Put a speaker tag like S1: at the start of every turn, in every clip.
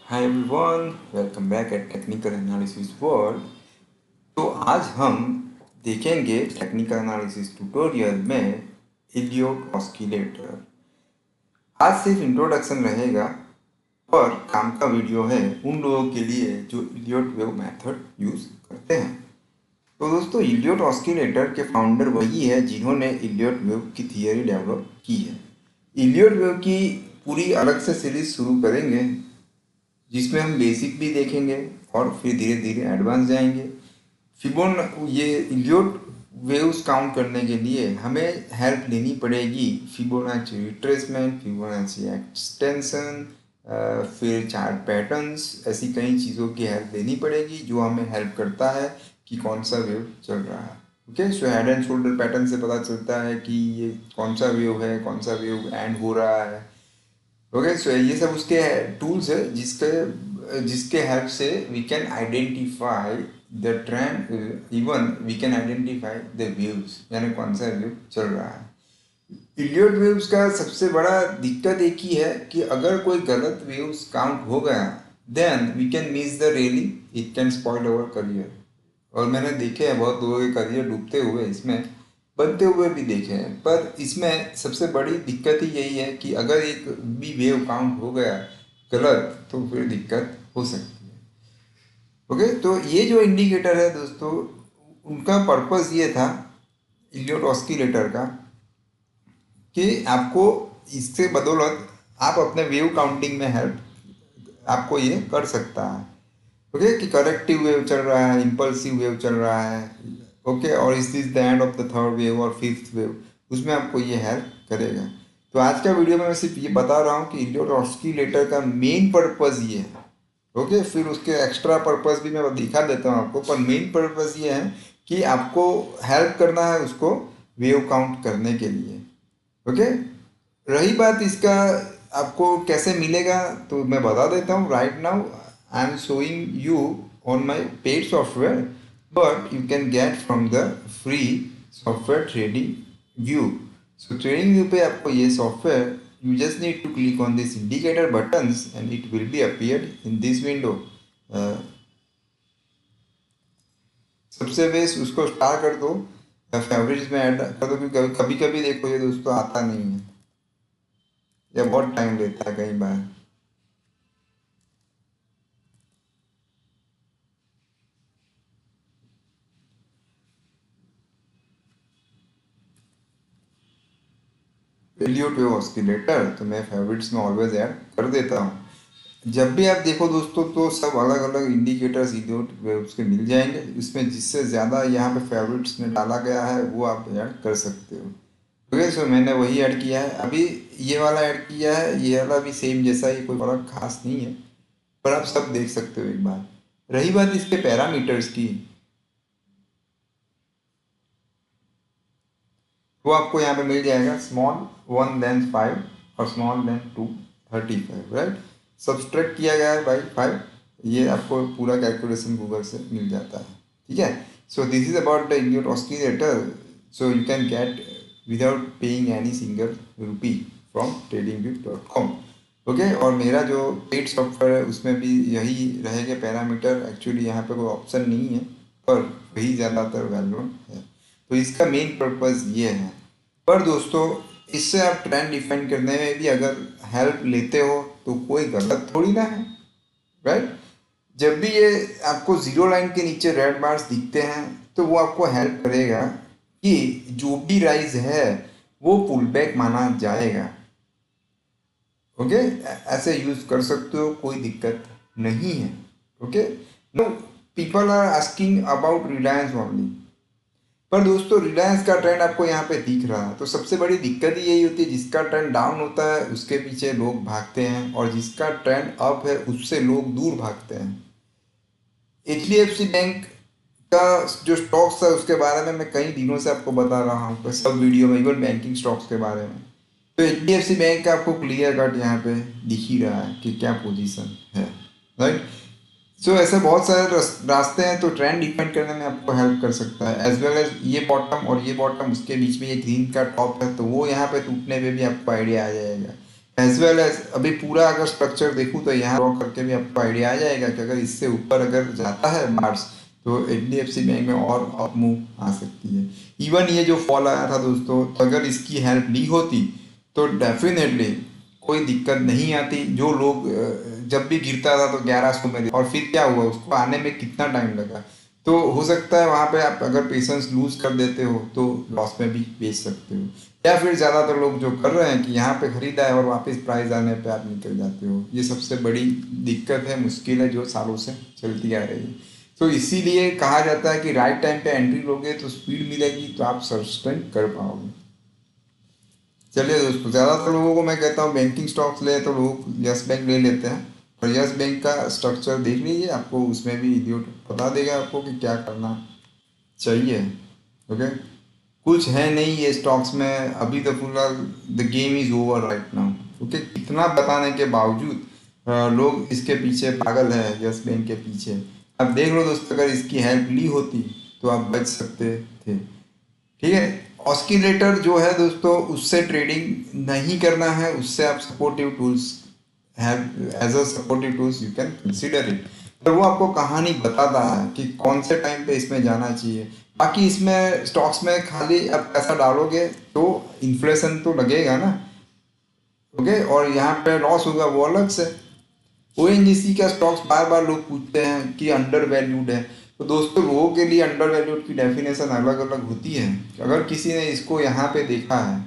S1: Hi everyone, welcome back at technical analysis world. तो आज हम देखेंगे टेक्निकल एनालिसिस ट्यूटोरियल में इलियोट ऑस्किलेटर। आज सिर्फ इंट्रोडक्शन रहेगा और काम का वीडियो है उन लोगों के लिए जो इलियोट वेव मेथड यूज करते हैं। तो दोस्तों, इलियोट ऑस्किलेटर के फाउंडर वही है जिन्होंने इलियोट वेव की थियरी डेवलप की है। इलियोट वेव की पूरी अलग से सीरीज शुरू करेंगे जिसमें हम बेसिक भी देखेंगे और फिर धीरे धीरे एडवांस जाएंगे। फिबोन ये इलियोट वेव्स काउंट करने के लिए हमें हेल्प लेनी पड़ेगी फिबोनाची रिट्रेसमेंट, फिबोनाची एक्सटेंशन, फिर चार्ट पैटर्न्स, ऐसी कई चीज़ों की हेल्प लेनी पड़ेगी जो हमें हेल्प करता है कि कौन सा वेव चल रहा है। Okay, so head and shoulder pattern से पता चलता है कि ये कौन सा वेव है, कौन सा वेव एंड हो रहा है। ओके, सो ये सब उसके टूल्स है जिसके जिसके हेल्प से we can identify the trend, even we can identify the waves, यानी कौन सा वेव चल रहा है। इलियोट वेव्स का सबसे बड़ा दिक्कत एक ही है कि अगर कोई गलत वेव्स काउंट हो गया then we can miss the rally, it can spoil our career. और मैंने देखे हैं बहुत लोगों के करियर डूबते हुए, इसमें बनते हुए भी देखे हैं। पर इसमें सबसे बड़ी दिक्कत ही यही है कि अगर एक भी वेव काउंट हो गया गलत तो फिर दिक्कत हो सकती है। ओके, तो ये जो इंडिकेटर है दोस्तों, उनका पर्पस ये था इलियोट ऑस्किलेटर का कि आपको इससे बदौलत आप अपने वेव काउंटिंग में हेल्प आपको ये कर सकता है। ओके, कि करेक्टिव वेव चल रहा है, इम्पल्सिव वेव चल रहा है। ओके, और इस this the end of the third wave और फिफ्थ वेव, उसमें आपको ये हेल्प करेगा। तो आज का वीडियो में मैं सिर्फ ये बता रहा हूँ कि इलियोट ऑस्किलेटर का मेन पर्पस ये है। ओके, फिर उसके एक्स्ट्रा पर्पस भी मैं दिखा देता हूँ आपको, पर मेन पर्पस ये है कि आपको हेल्प करना है उसको वेव काउंट करने के लिए। ओके, रही बात इसका आपको कैसे मिलेगा तो मैं बता देता हूँ। Right now I am showing you on my paid software, but you can get from the free software trading view. So trading view पे आपको ये software, you just need to click on this indicator buttons and it will be appeared in this window. सबसे best उसको star कर दो, favourites में add कर दो, क्योंकि कभी कभी देखो ये दोस्तों आता नहीं है या बहुत टाइम लेता है कई बार। इलियोट वेव ऑस्किलेटर तो मैं फेवरेट्स में ऑलवेज ऐड कर देता हूँ। जब भी आप देखो दोस्तों तो सब अलग अलग इंडिकेटर्स इलियोट वेव्स के मिल जाएंगे, इसमें जिससे ज़्यादा यहाँ पे फेवरेट्स में डाला गया है वो आप ऐड कर सकते हो। ओके, सो मैंने वही ऐड किया है, अभी ये वाला ऐड किया है, ये वाला भी सेम जैसा ही, कोई फर्क खास नहीं है, पर आप सब देख सकते हो एक बार। रही बात इसके पैरामीटर्स की, वो आपको यहाँ पे मिल जाएगा स्मॉल 1 लेंथ 5 और स्मॉल लेंथ 2 35, राइट। सब्सट्रैक्ट किया गया है बाई 5, ये आपको पूरा कैलकुलेशन गूगल से मिल जाता है। ठीक है, so this is about the Elliott oscillator, so you can get without paying any single rupee from tradingview.com। Okay, और मेरा जो पेड सॉफ्टवेयर है उसमें भी यही रहेंगे पैरामीटर। एक्चुअली यहाँ पे कोई ऑप्शन नहीं है, पर वही ज़्यादातर वैल्यू है। तो इसका मेन पर्पस ये है। पर दोस्तों, इससे आप ट्रेंड डिफाइन करने में भी अगर हेल्प लेते हो तो कोई गलत थोड़ी ना है, राइट। जब भी ये आपको जीरो लाइन के नीचे रेड बार्स दिखते हैं तो वो आपको हेल्प करेगा कि जो भी राइज है वो पुल बैक माना जाएगा। ओके, ऐसे यूज कर सकते हो, कोई दिक्कत नहीं है। Okay, no people are asking about Reliance only, पर दोस्तों रिलायंस का ट्रेंड आपको यहाँ पे दिख रहा है, तो सबसे बड़ी दिक्कत ही यही होती है, जिसका ट्रेंड डाउन होता है उसके पीछे लोग भागते हैं और जिसका ट्रेंड अप है उससे लोग दूर भागते हैं। HDFC बैंक का जो स्टॉक्स है उसके बारे में मैं कई दिनों से आपको बता रहा हूँ सब वीडियो में, इवन बैंकिंग स्टॉक्स के बारे में। तो HDFC बैंक का आपको क्लियर कट यहाँ पे दिख ही रहा है कि क्या पोजीशन है, राइट। सो ऐसे बहुत सारे रास्ते हैं, तो ट्रेंड डिपेंड करने में आपको हेल्प कर सकता है। एज वेल एज ये बॉटम और ये बॉटम, उसके बीच में ये ग्रीन का टॉप है, तो वो यहाँ पे टूटने पे भी आपको आइडिया आ जाएगा। एज वेल एज अभी पूरा अगर स्ट्रक्चर देखूँ तो यहाँ ड्रॉ करके भी आपको आइडिया आ जाएगा कि अगर इससे ऊपर अगर जाता है बार्स तो HDFC बैंक में और अप मूव आ सकती है। इवन ये जो फॉल आया था दोस्तों, तो अगर इसकी हेल्प ली होती तो डेफिनेटली कोई दिक्कत नहीं आती। जो लोग जब भी गिरता था तो 1100 में, और फिर क्या हुआ, उसको आने में कितना टाइम लगा। तो हो सकता है वहाँ पे आप अगर पेशेंस लूज कर देते हो तो लॉस में भी बेच सकते हो, या फिर ज़्यादातर लोग जो कर रहे हैं कि यहाँ पे खरीदा है और वापस प्राइस आने पे आप निकल जाते हो। ये सबसे बड़ी दिक्कत है, मुश्किल है जो सालों से चलती आ रही है। तो इसीलिए कहा जाता है कि राइट टाइम पे एंट्री लोगे तो स्पीड मिलेगी, तो आप सस्टेन कर पाओगे। चलिए दोस्तों, ज़्यादातर लोगों को मैं कहता हूँ बैंकिंग स्टॉक्स ले तो लोग यस बैंक ले लेते हैं, और यस बैंक का स्ट्रक्चर देख लीजिए, आपको उसमें भी इडियोट बता देगा आपको कि क्या करना चाहिए। ओके, कुछ है नहीं ये स्टॉक्स में अभी तो फिलहाल, the game is over right now. Okay, इतना बताने के बावजूद लोग इसके पीछे पागल है, यस बैंक के पीछे। अब देख लो दोस्तों, अगर इसकी हेल्प ली होती तो आप बच सकते थे। ठीक है, ऑस्किलेटर जो है दोस्तों, उससे ट्रेडिंग नहीं करना है, उससे आप supportive tools have as a supportive tools you can consider it. पर वो आपको कहानी बताता है कि कौन से टाइम पे इसमें जाना चाहिए। बाकी इसमें स्टॉक्स में खाली आप पैसा डालोगे तो इन्फ्लेशन तो लगेगा ना। ओके, और यहाँ पे लॉस होगा वो अलग से। ONGC का स्टॉक्स बार बार लोग पूछते हैं कि अंडर वैल्यूड है, तो दोस्तों लोगों के लिए अंडर वैल्यूड की डेफिनेशन अलग अलग होती है। अगर किसी ने इसको यहाँ पे देखा है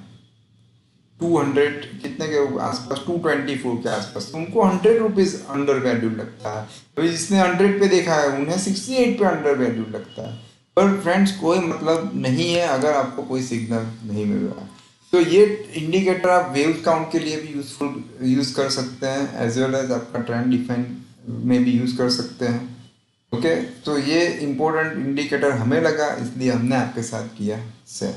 S1: 200 कितने के आसपास, 224 के आसपास, तो उनको 100 रुपीज अंडर वैल्यूड लगता है। तो जिसने 100 पे देखा है उन्हें 68 पे अंडर वैल्यूड लगता है। पर फ्रेंड्स, कोई मतलब नहीं है अगर आपको कोई सिग्नल नहीं मिल रहा। तो ये इंडिकेटर आप वेव काउंट के लिए भी यूज कर सकते हैं, एज वेल एज आपका ट्रेंड डिफाइन में भी यूज कर सकते हैं। ओके, तो ये इम्पोर्टेंट इंडिकेटर हमें लगा, इसलिए हमने आपके साथ किया शेयर।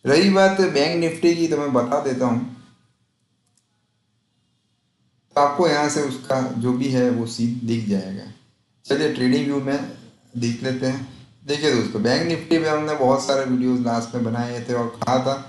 S1: रही बात बैंक निफ्टी की, तो मैं बता देता हूँ। तो आपको यहाँ से उसका जो भी है वो सीन दिख जाएगा। चलिए ट्रेडिंग व्यू में देख लेते हैं। देखिए दोस्तों, बैंक निफ्टी पे हमने बहुत सारे वीडियोस लास्ट में बनाए थे और कहा था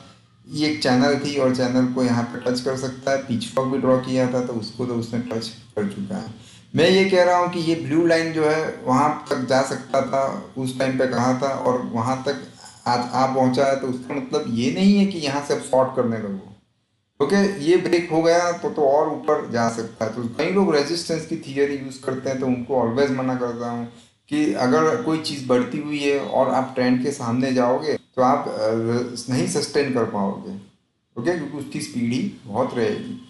S1: ये एक चैनल थी, और चैनल को यहाँ पे टच कर सकता है। पिच फॉक भी ड्रॉ किया था, तो उसको तो उसने टच कर चुका है। मैं ये कह रहा हूँ कि ये ब्लू लाइन जो है वहाँ तक जा सकता था, उस टाइम पे कहा था, और वहाँ तक आज आ पहुँचा है। तो उसका मतलब ये नहीं है कि यहाँ से शॉर्ट करने लगो। ओके, ये ब्रेक हो गया तो और ऊपर जा सकता है। तो कई लोग रेजिस्टेंस की थियरी यूज करते हैं, तो उनको ऑलवेज मना करता हूँ कि अगर कोई चीज़ बढ़ती हुई है और आप ट्रेंड के सामने जाओगे तो आप नहीं सस्टेन कर पाओगे। ओके, क्योंकि उसकी स्पीड ही बहुत रहेगी।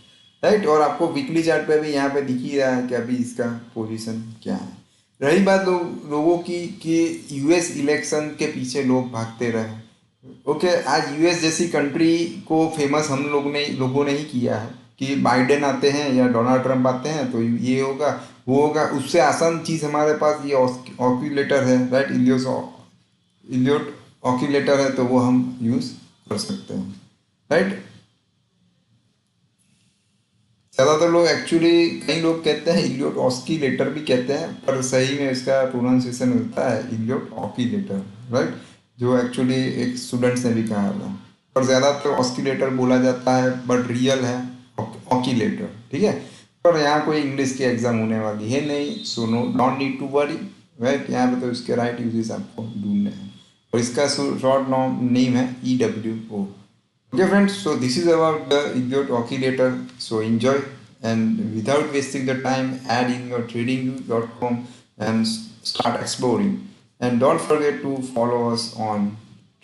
S1: राइट, और आपको वीकली चार्ट पे भी यहाँ पे दिख ही रहा है कि अभी इसका पोजीशन क्या है। रही बात लोगों की कि US इलेक्शन के पीछे लोग भागते रहे। ओके, आज US जैसी कंट्री को फेमस हम लोगों ने ही किया है कि बाइडेन आते हैं या डोनाल्ड ट्रंप आते हैं तो ये होगा वो होगा। उससे आसान चीज़ हमारे पास ये ऑक्यूलेटर है, राइट, इलियोट ऑक्यूलेटर है, तो वो हम यूज़ कर सकते हैं। राइट, ज़्यादातर लोग एक्चुअली, कई लोग कहते हैं इलियोट ऑस्किलेटर भी कहते हैं, पर सही में इसका प्रोनाउंसिएशन मिलता है इलियोट ऑक्यूलेटर। राइट, जो एक्चुअली एक स्टूडेंट्स ने भी कहा था, पर ज़्यादातर ऑस्किलेटर बोला जाता है, बट रियल है ऑक्यूलेटर। ठीक है, पर यहाँ कोई इंग्लिश की एग्जाम होने वाली है नहीं, so no don't need to worry. Right, यहाँ पे तो इसके राइट यूजेस आपको ढूंढने हैं, और इसका शॉर्ट नेम है EWO। Okay friends, so this is about the idiot oscillator. So enjoy, and without wasting the time, add in your tradingview.com and start exploring. And don't forget to follow us on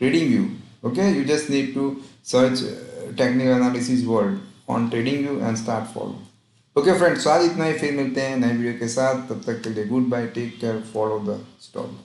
S1: TradingView. Okay, you just need to search technical analysis world on TradingView and start follow. Okay friends, so आज इतना ही, फिर मिलते हैं नए video के साथ। तब तक के लिए good bye, take care, follow the stock.